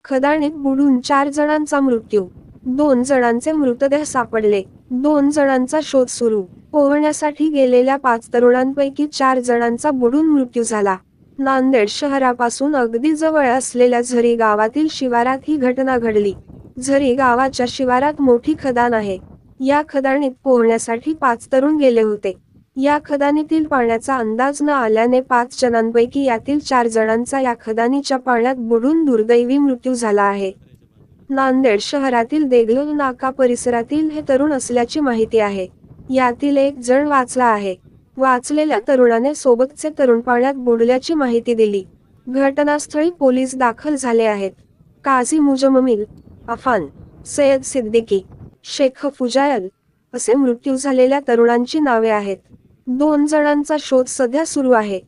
खदाणीत बुडून 4 जणांचा मृत्यू, 2 जणांचे मृतदेह सापडले, 2 जणांचा शोध सुरू. पोहण्यासाठी गेलेल्या 5 तरुणांपैकी 4 जणांचा बुडून मृत्यू झाला. नांदेड शहरापासून अगदी जवळ असलेल्या झरी गावातील शिवारात ही घटना घडली. झरी गावाच्या शिवारात मोठी खदान आहे. या खदानीत पोहण्यासाठी 5 तरुण गेले होते. या खदानीतील पाण्याचा अंदाज न आल्याने 5 जणांपैकी यातील 4 जणांचा या खदानीच्या पाण्यात बुडून दुर्दैवी मृत्यू झाला आहे. नांदेड शहरातील देगलूर नाका परिसरातील हे तरुण असल्याची माहिती आहे. यातील एक जण वाचला आहे. वाचलेल्या तरुणाने सोबतचे तरुण पाण्यात बुडल्याची माहिती दिली. घटनास्थळी पोलीस दाखल झाले आहेत. काझी मुजम्मिल, अफान, सय्यद सिद्दीकी, शेख फुजायल असे मृत्यू झालेल्या तरुणांची नावे आहेत. 2 जणांचा शोध सध्या सुरू आहे.